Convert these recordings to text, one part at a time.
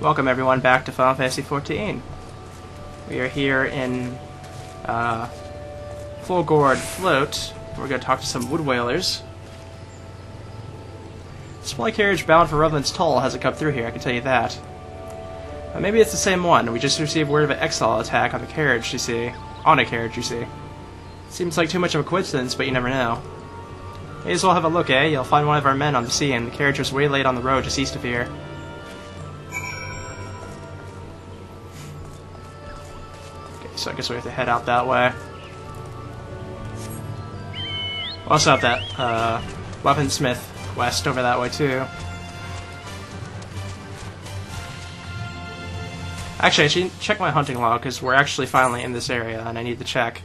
Welcome everyone back to Final Fantasy XIV. We are here in Full Gourd Float. We're going to talk to some wood whalers. Supply carriage bound for Revlin's Toll hasn't come through here, I can tell you that. Maybe it's the same one. We just received word of an exile attack on the carriage, you see. On a carriage, you see. Seems like too much of a coincidence, but you never know. May as well have a look, eh? You'll find one of our men on the sea, and the carriage was waylaid on the road just east of here. So I guess we have to head out that way. We also have that weaponsmith quest over that way too. Actually, I should check my hunting log because we're actually finally in this area and I need to check.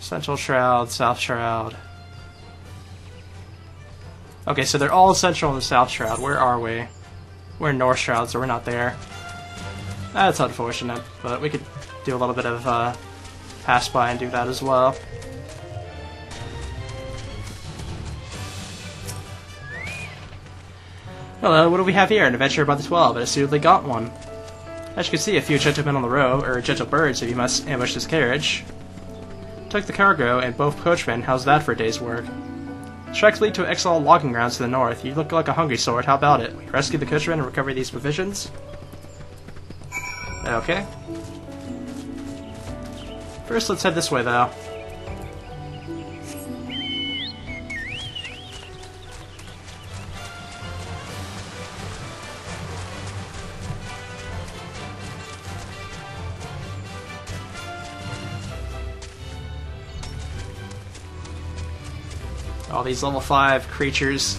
Central Shroud, South Shroud. Okay, so they're all central in the South Shroud. Where are we? We're in North Shroud, so we're not there. That's unfortunate, but we could do a little bit of pass by and do that as well. Hello, what do we have here? An adventure about the 12, and a suitably gaunt one. As you can see, a few gentlemen on the row, or gentle birds if you must ambush this carriage. Took the cargo and both coachmen, how's that for a day's work? Tracks lead to an exile logging grounds to the north. You look like a hungry sort, how about it? We rescue the coachman and recover these provisions? Okay. First, let's head this way, though. All these level 5 creatures.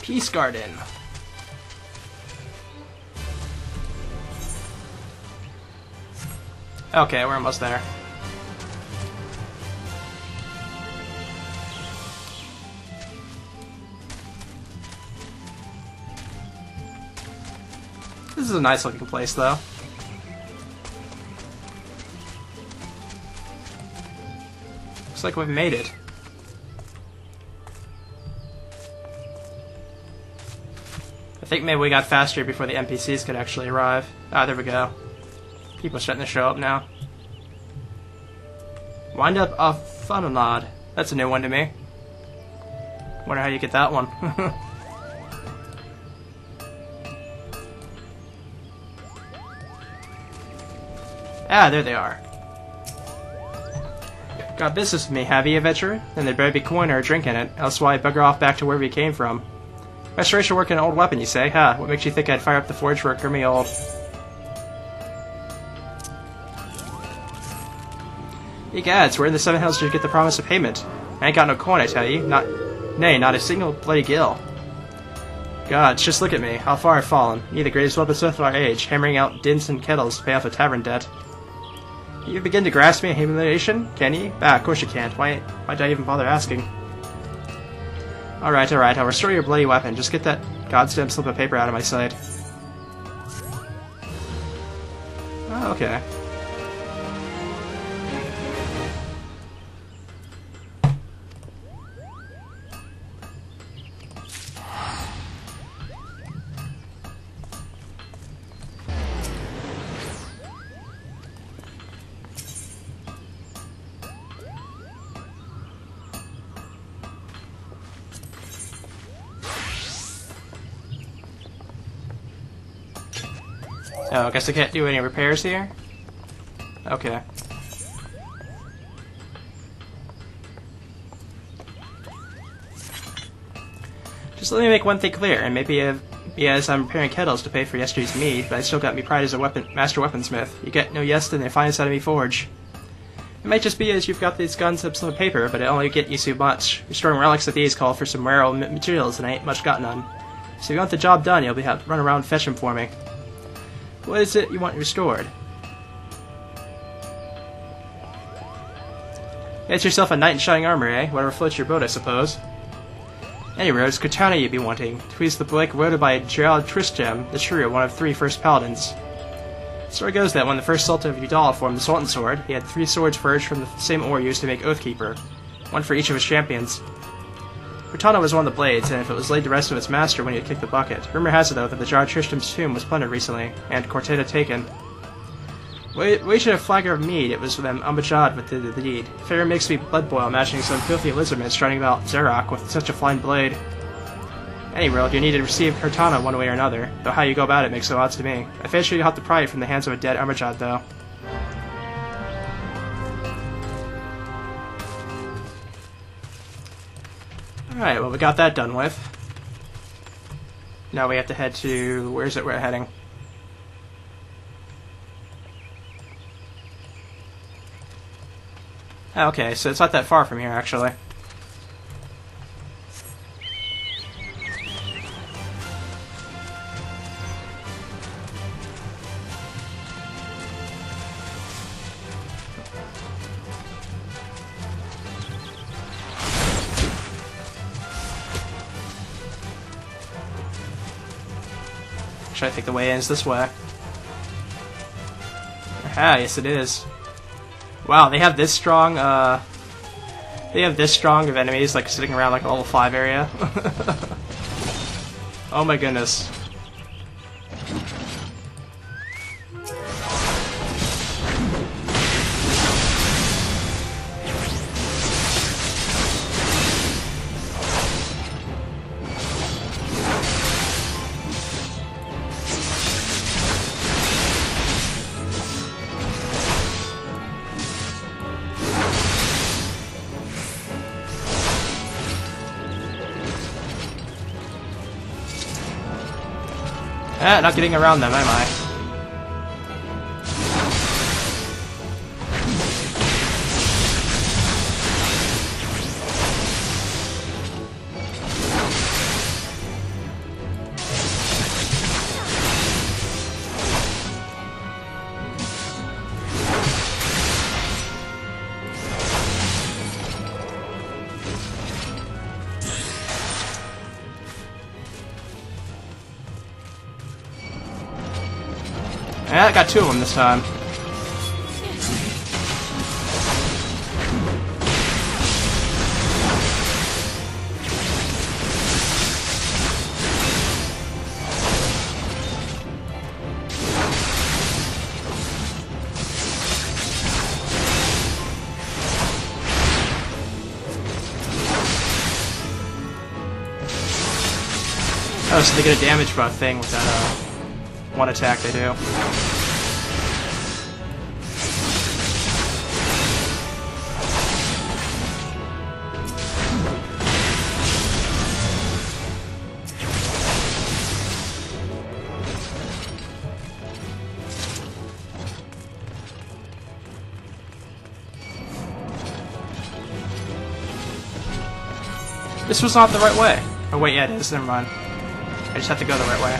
Peace Garden. Okay, we're almost there. This is a nice looking place, though. Looks like we've made it. I think maybe we got faster before the NPCs could actually arrive. Ah, there we go. People are starting to show up now. Wind up a Funanod. That's a new one to me. Wonder how you get that one. Ah, there they are. Got business with me, have you, adventurer? Then there'd better be coin or a drink in it, else why bugger off back to wherever you came from. Restoration work in an old weapon, you say? Huh, what makes you think I'd fire up the forge for a grimy old... Egads, we're in the Seven Hills to get the promise of payment. I ain't got no coin, I tell you. Nay, not a single bloody gill. Gods, just look at me. How far I've fallen. Me, the greatest weaponsmith of our age, hammering out dins and kettles to pay off a tavern debt. You begin to grasp me humiliation? Can ye? Ah, of course you can't. Why'd I even bother asking? Alright, I'll restore your bloody weapon. Just get that goddamn slip of paper out of my sight. Oh, okay. Oh, I guess I can't do any repairs here? Okay. Just let me make one thing clear, and maybe as I'm repairing kettles to pay for yesterday's mead, but I still got me pride as a master weaponsmith. You get no yes in the finest out of me forge. It might just be as you've got these guns and some paper, but it only get you so much. Restoring relics of these call for some rare materials, and I ain't much got none. So if you want the job done, you'll have to run around and fetch them for me. What is it you want restored? Get yourself a knight in shining armor, eh? Whatever floats your boat, I suppose. Anyway, it's Katana you'd be wanting. Tweez the Blake wrote by Gerald Tristram, the Shrew, one of 3 first paladins. The story goes that when the first Sultan of Udal formed the Sultan Sword, he had 3 swords forged from the same ore used to make Oathkeeper, one for each of his champions. Cortana was one of the blades, and if it was laid to rest of its master when he had kicked the bucket. Rumor has it, though, that the Jar Tristram's tomb was plundered recently, and Cortana taken. We should have flagged of mead. It was them Umbajad with the deed. Fear makes me blood boil imagining some filthy lizardman striding about Zerok with such a fine blade. Any world, you need to receive Cortana one way or another, though how you go about it makes no odds to me. I fear you'll have to pry it from the hands of a dead Umbajad, though. Alright, well we got that done with. Now we have to head to... where's it we're heading? Okay, so it's not that far from here, actually. Actually, I think the way in is this way. Aha, yes it is. Wow, they have this strong, of enemies, like, sitting around, like, a level 5 area. Oh my goodness. Not getting around them, am I? Yeah, I got 2 of them this time. Oh, so they get a damage buff thing with that one attack they do. This was not the right way. Oh wait, yeah it is, never mind. I just have to go the right way.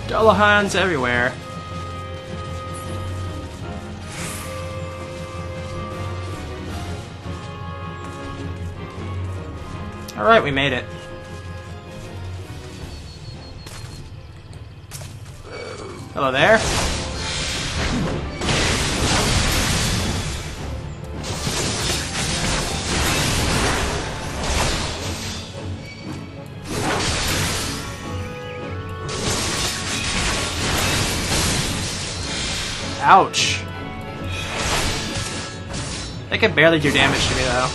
Dullahans everywhere. Alright, we made it. Hello there. Ouch. They can barely do damage to me though.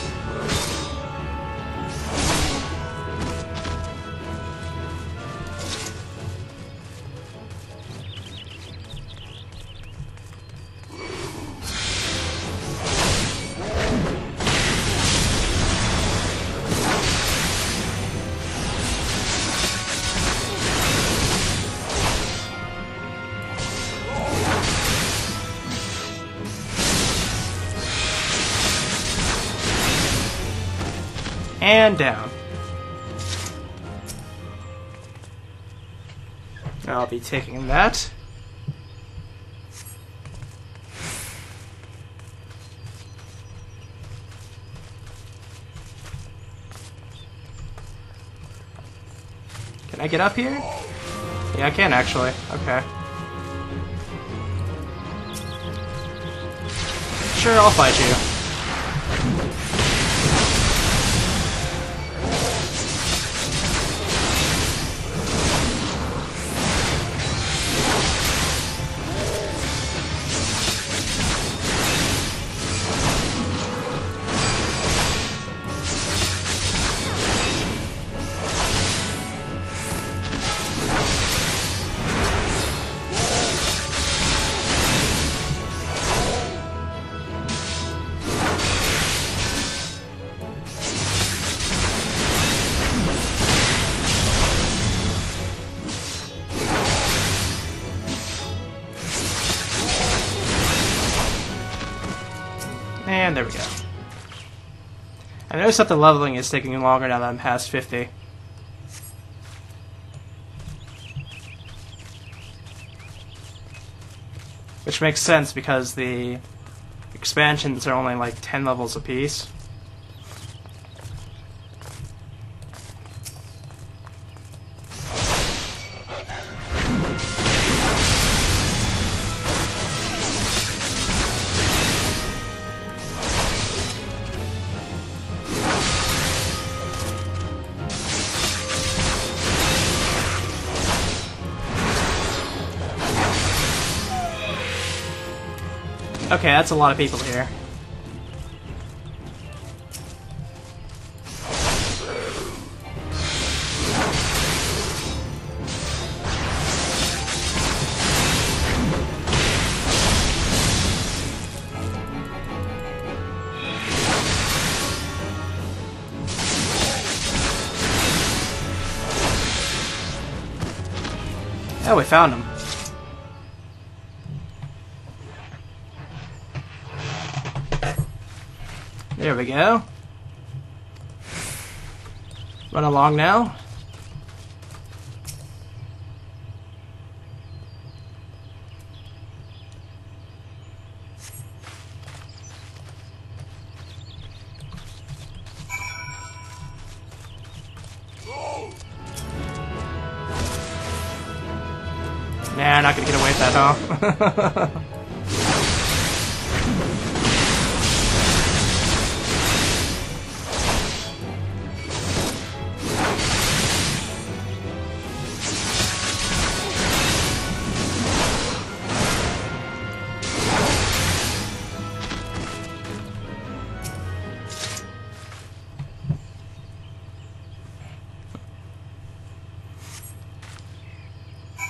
And down. I'll be taking that. Can I get up here? Yeah, I can actually. Okay. Sure, I'll fight you. And there we go. I noticed that the leveling is taking longer now that I'm past 50. Which makes sense because the expansions are only like 10 levels apiece. Okay, that's a lot of people here. Oh, we found him. There we go. Run along now. Nah, not gonna get away with that, huh?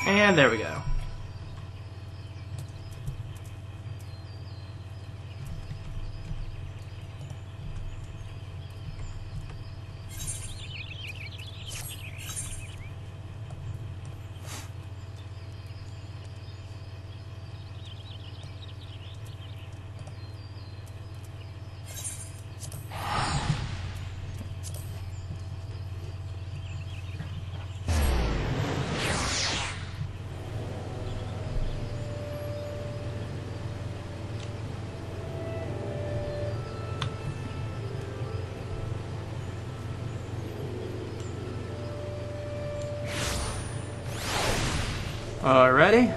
And there we go. Alrighty.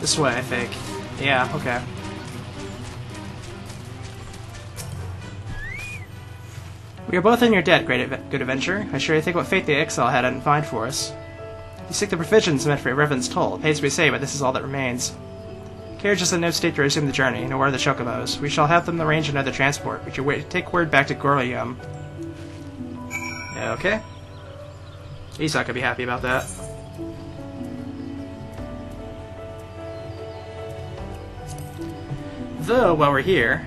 This way, I think. Yeah, okay. We are both in your debt, good adventurer. I sure think what fate the exile had in mind for us. You seek the provisions meant for Revan's toll. It pays to be say, but this is all that remains. Carriage is in no state to resume the journey, nor are the chocobos. We shall have them arrange another transport, but you take word back to Gorlium. Okay. He's not gonna be happy about that. Though, while we're here...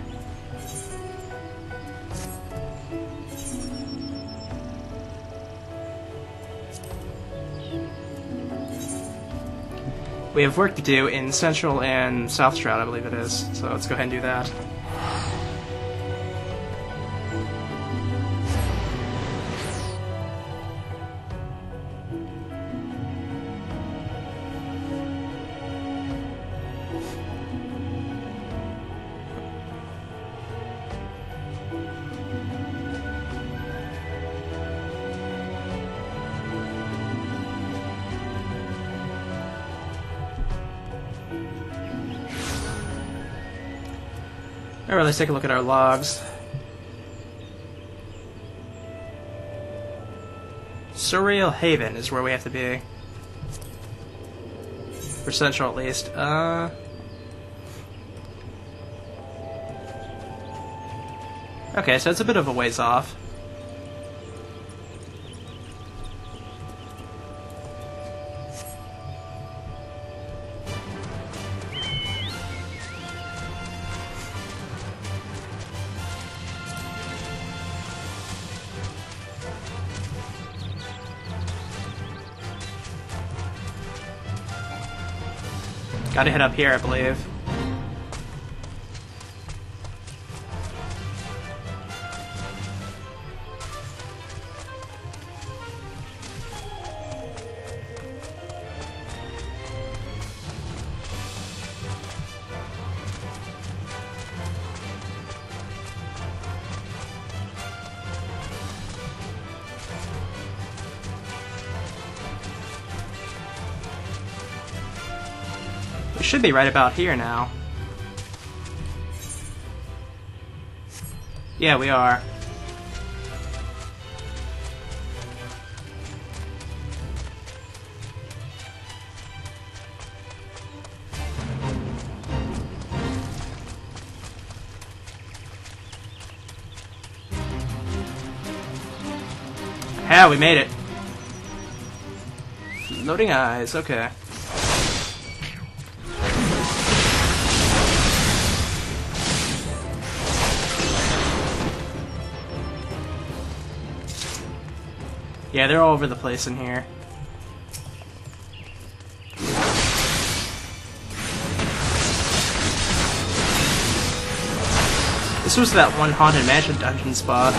we have work to do in Central and South Shroud, I believe it is. So let's go ahead and do that. Alright, let's take a look at our logs. Surreal Haven is where we have to be. For Central, at least. Okay, so it's a bit of a ways off. Gotta hit up here, I believe. We should be right about here now. Yeah, we are. Yeah, we made it. Loading eyes, okay. Yeah, they're all over the place in here. This was that one Haunted Mansion dungeon spot.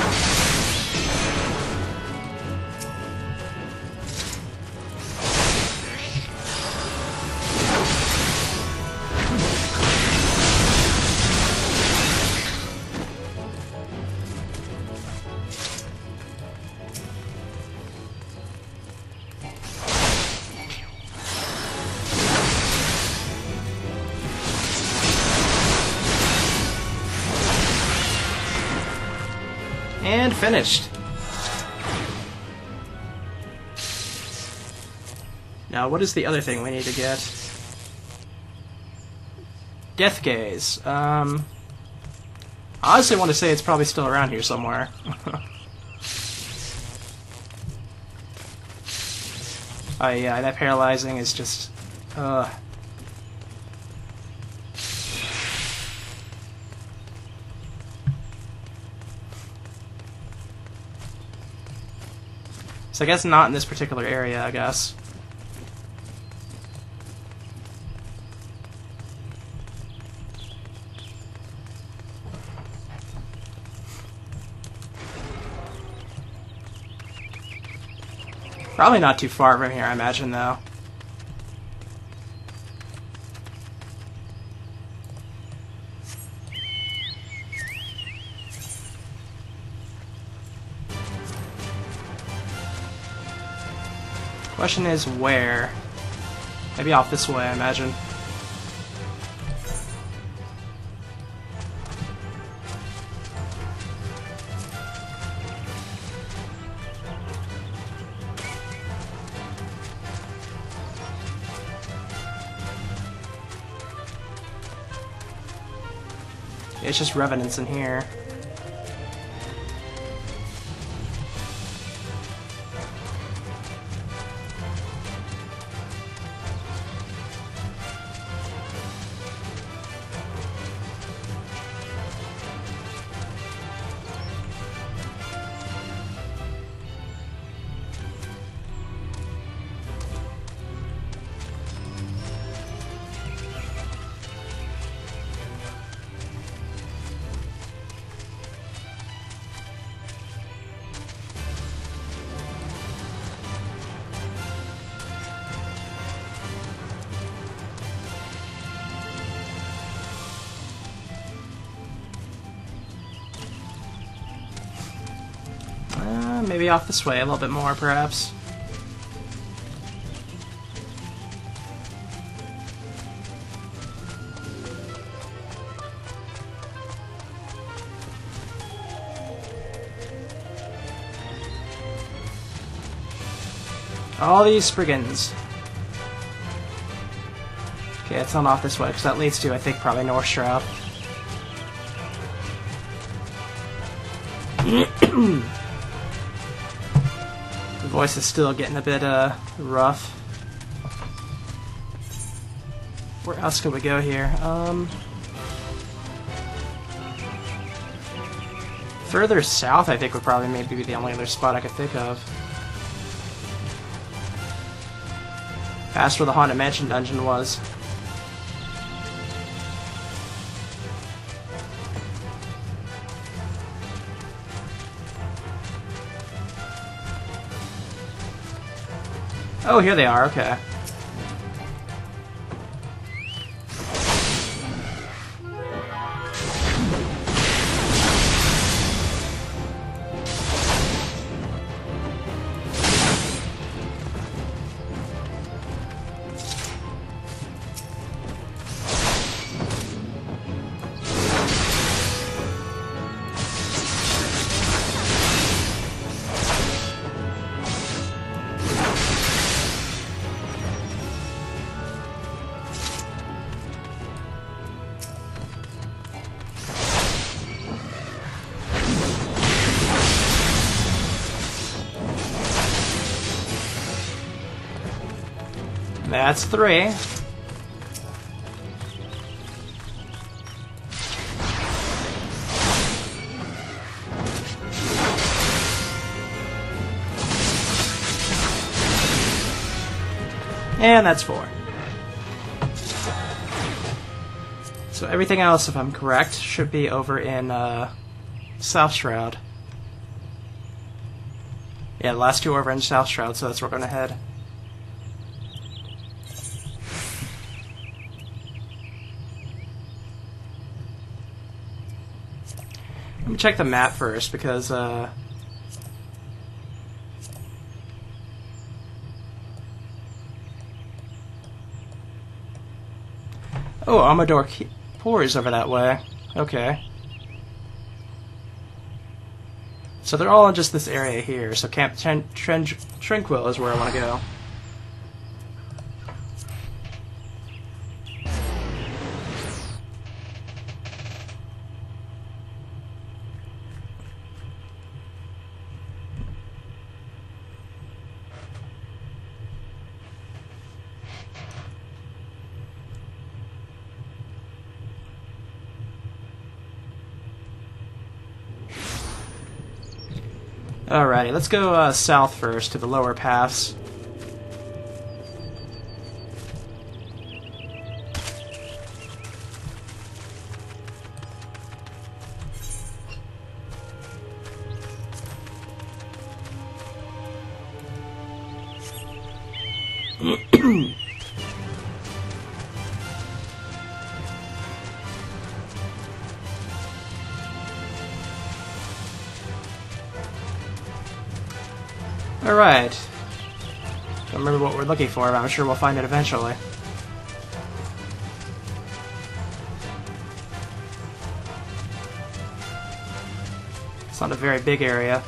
And finished. Now, what is the other thing we need to get? Death Gaze. I honestly want to say it's probably still around here somewhere. Oh yeah, that paralyzing is just... So I guess not in this particular area, I guess. Probably not too far from here, I imagine, though. Question is where? Maybe off this way, I imagine. It's just revenants in here. Maybe off this way a little bit more, perhaps. All these spriggans. Okay, it's not off this way, because that leads to, I think, probably North Shroud. The voice is still getting a bit, rough. Where else could we go here? Further south, I think, would probably maybe be the only other spot I could think of. Past where the Haunted Mansion dungeon was. Oh, here they are, okay. That's 3. And that's 4. So everything else, if I'm correct, should be over in South Shroud. Yeah, the last 2 are over in South Shroud, so that's where we're going to head. Let me check the map first, because, oh, Amador Poor's over that way. Okay. So they're all in just this area here, so Camp Tranquil is where I want to go. Alrighty, let's go south first to the lower pass. Alright. Don't remember what we're looking for, but I'm sure we'll find it eventually. It's not a very big area.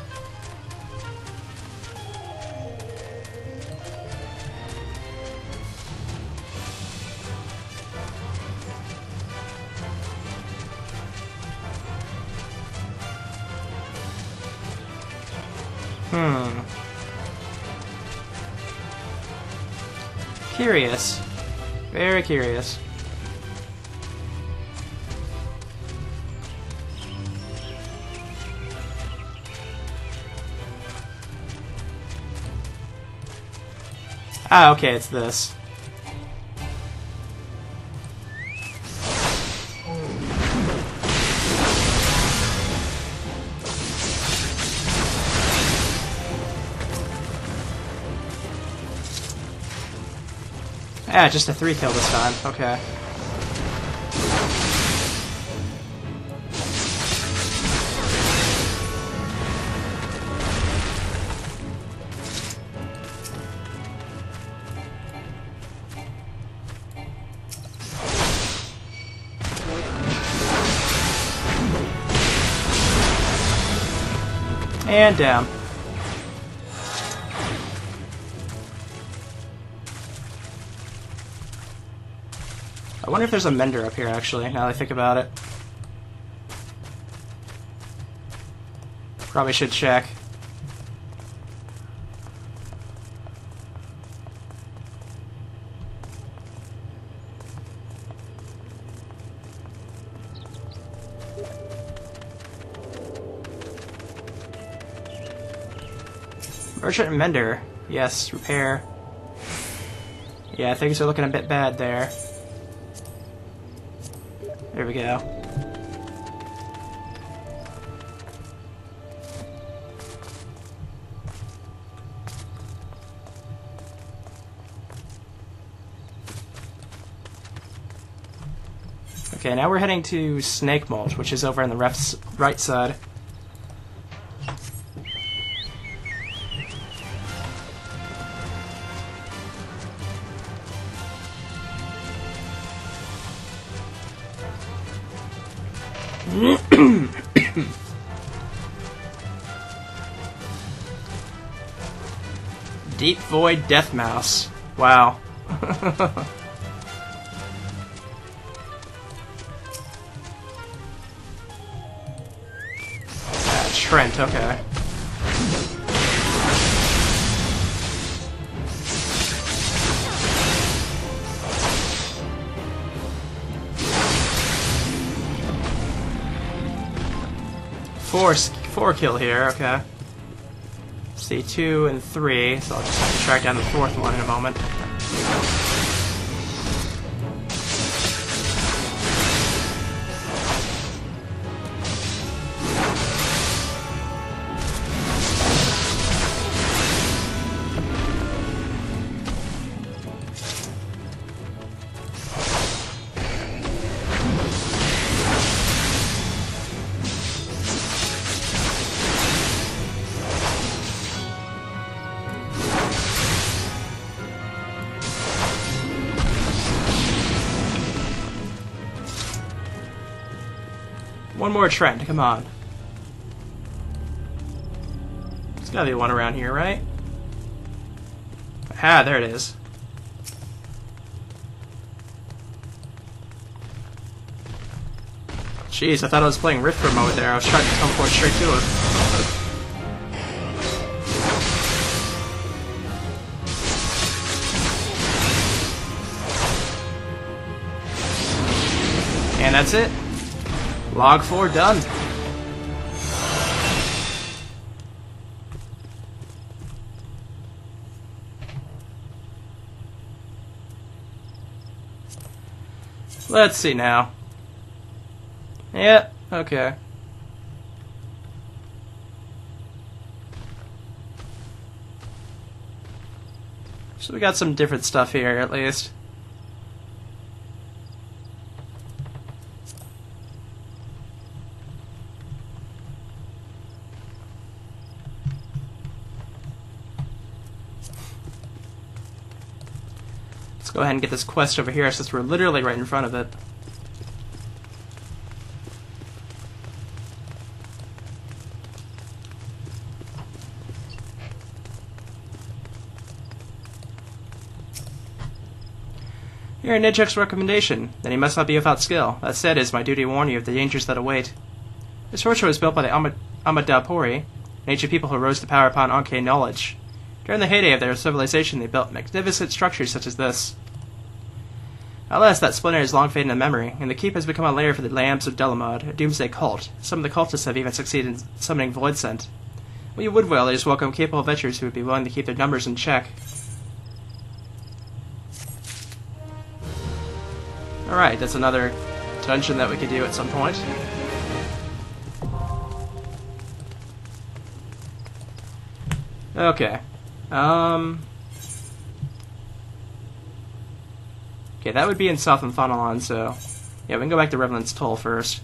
Curious. Very curious. Ah, okay, it's this. Ah, just a 3 kill this time. Okay. And down. I wonder if there's a mender up here, actually, now that I think about it. Probably should check. Merchant and mender. Yes, repair. Yeah, things are looking a bit bad there. There we go. Okay, now we're heading to Snake Mold, which is over on the ref's right side. Deep Void Death Mouse. Wow. Trent, okay. Four kill here, okay. See, 2 and 3, so I'll just have to track down the 4th one in a moment. One more trend, come on. There's gotta be one around here, right? Ah, there it is. Jeez, I thought I was playing Rift for a moment there. I was trying to teleport straight to it. And that's it. Log 4 done. Let's see now. Yeah, okay. So we got some different stuff here, at least. Go ahead and get this quest over here since we're literally right in front of it. Here, Nidchuk's recommendation. Then he must not be without skill. That said, it is my duty to warn you of the dangers that await. This fortress was built by the Amadapuri, an ancient people who rose to power upon arcane knowledge. During the heyday of their civilization, they built magnificent structures such as this. Alas, that splinter is long faded in memory, and the keep has become a lair for the Lambs of Delamod, a doomsday cult. Some of the cultists have even succeeded in summoning Void Scent. We Woodwellers welcome capable adventurers who would be willing to keep their numbers in check. Alright, that's another dungeon that we could do at some point. Okay. Okay, that would be in South Thonalon, so... Yeah, we can go back to Revenant's Toll first.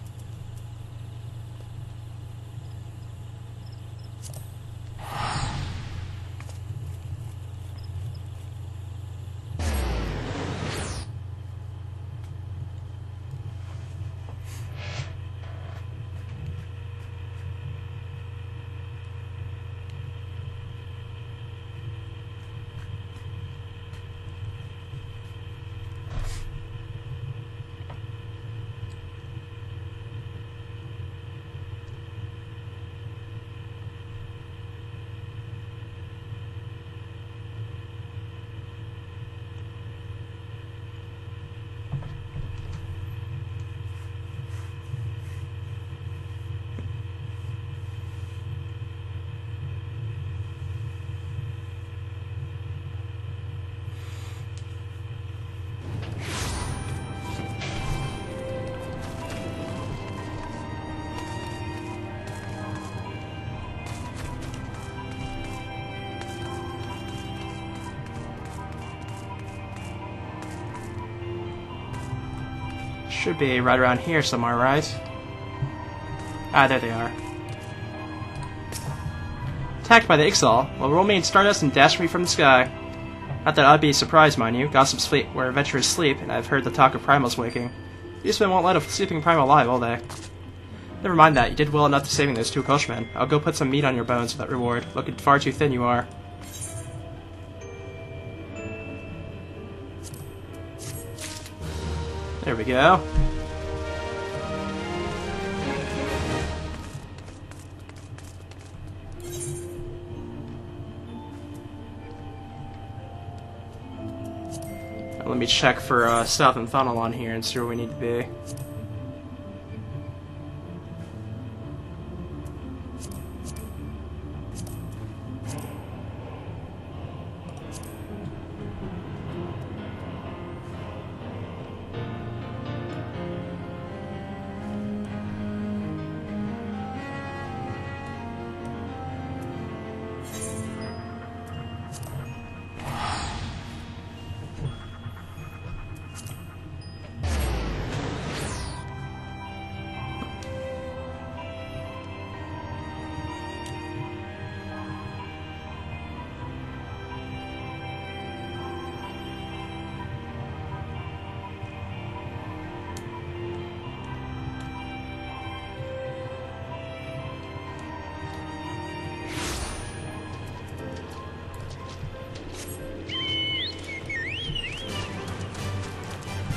Should be right around here somewhere, right? Ah, there they are. Attacked by the XIV. Well, roll me in stardust and dash me from the sky. Not that I'd be surprised, mind you. Gossips sleep where adventurers sleep, and I've heard the talk of primals waking. These men won't let a sleeping primal alive, will they? Never mind that. You did well enough to saving those 2 Koshmen. I'll go put some meat on your bones for that reward. Looking far too thin you are. There we go. Let me check for Southern Funnel on here and see where we need to be.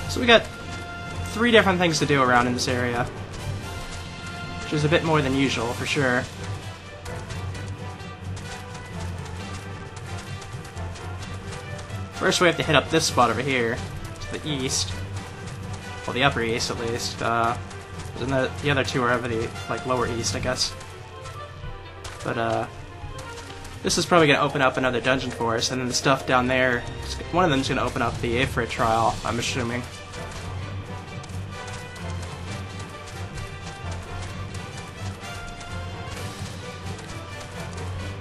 So we got 3 different things to do around in this area, which is a bit more than usual, for sure. First we have to hit up this spot over here, to the east. Well, the upper east, at least. And the other 2 are over the, like, lower east, I guess. But, this is probably going to open up another dungeon for us, and then the stuff down there, one of them is going to open up the Ifrit trial, I'm assuming.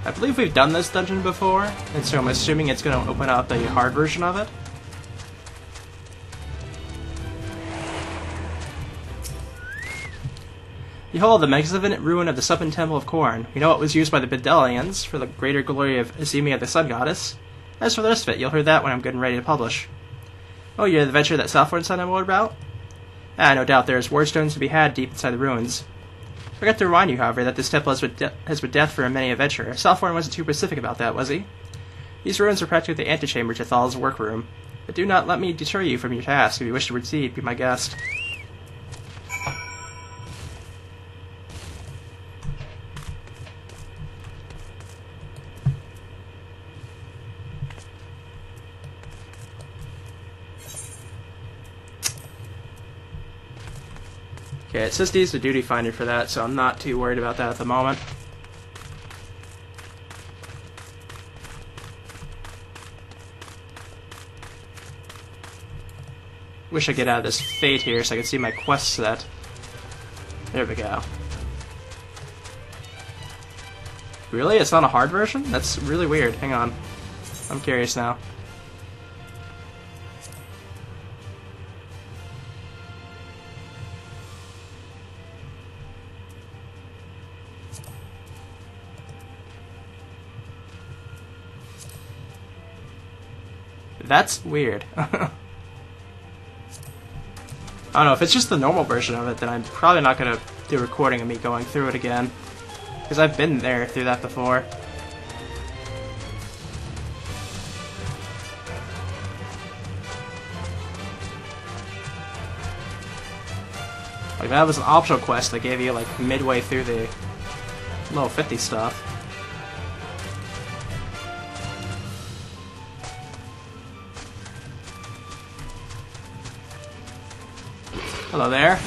I believe we've done this dungeon before, and so I'm assuming it's going to open up a hard version of it. Behold, the magnificent ruin of the Suppen Temple of Corn. We know it was used by the Bedelians for the greater glory of Azimia the Sun Goddess. As for the rest of it, you'll hear that when I'm good and ready to publish. Oh, you're the adventurer that Southbourne said I wrote about? Ah, no doubt there's war stones to be had deep inside the ruins. I forgot to remind you, however, that this temple has with death for many adventurer. Southbourne wasn't too specific about that, was he? These ruins are practically the antechamber to Thal's workroom. But do not let me deter you from your task. If you wish to proceed, be my guest. Okay, it says needs a duty finder for that, so I'm not too worried about that at the moment. Wish I could get out of this fate here so I could see my quest set. There we go. Really? It's not a hard version? That's really weird. Hang on. I'm curious now. That's weird. I don't know, if it's just the normal version of it, then I'm probably not going to do a recording of me going through it again. Because I've been there through that before. Like, that was an optional quest that gave you, like, midway through the level 50 stuff. Hello there.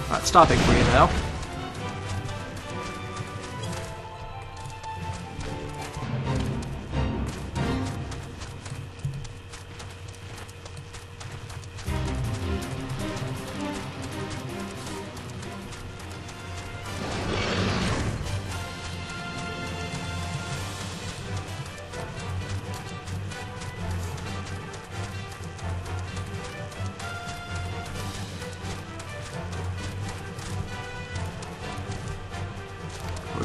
Not stopping for you, though.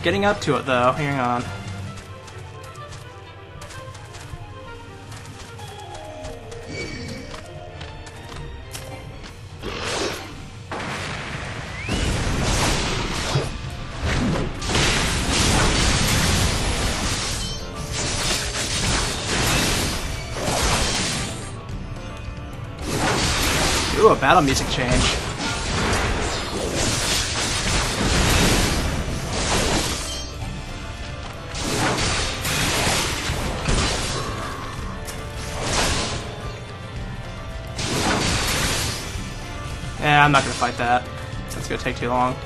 getting up to it, though. Hang on. Ooh, a battle music change. Yeah, I'm not gonna fight that. That's gonna take too long.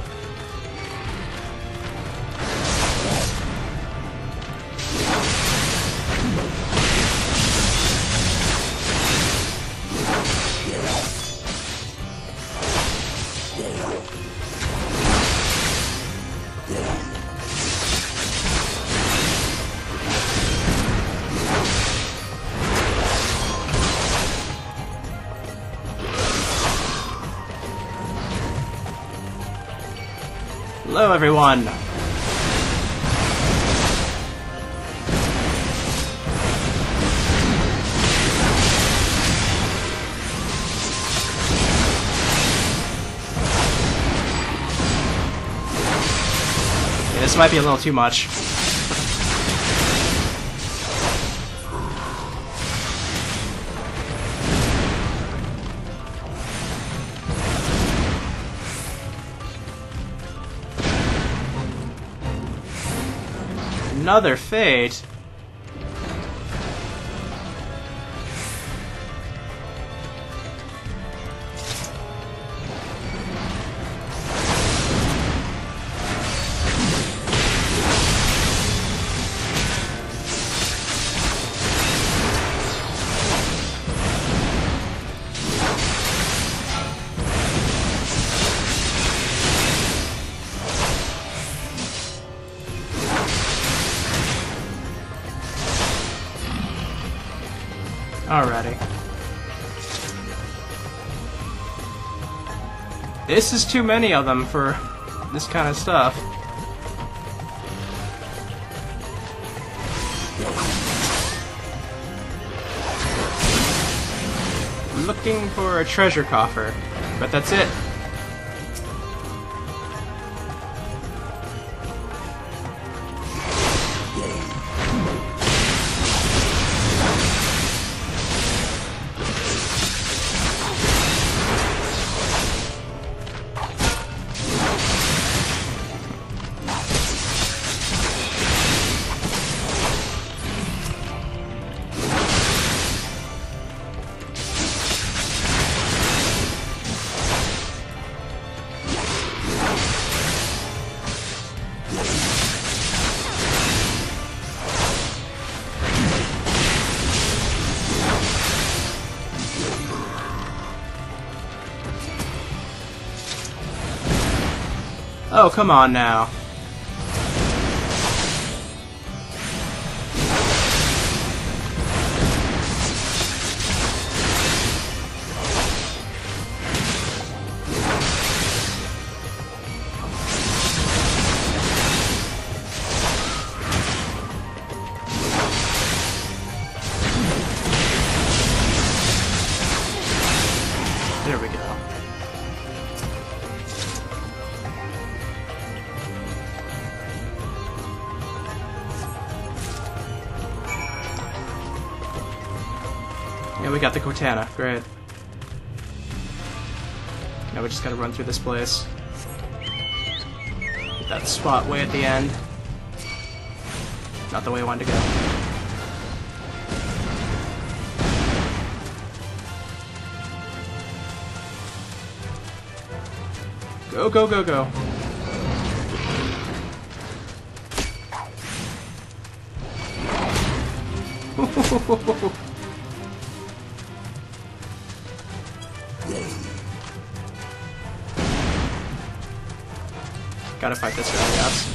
Hello, everyone! Yeah, this might be a little too much. Another fate? Alrighty. This is too many of them for this kind of stuff. Looking for a treasure coffer, but that's it. Oh, come on now. There we go. Yeah, we got the Cortana. Great. Now we just gotta run through this place. Get that spot way at the end. Not the way I wanted to go. Go, go, go, go. Gotta fight this guy, I guess.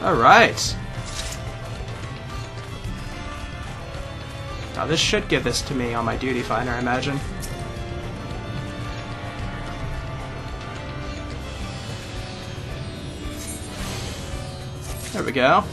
Alright. Now this should give this to me on my duty finder, I imagine. There we go.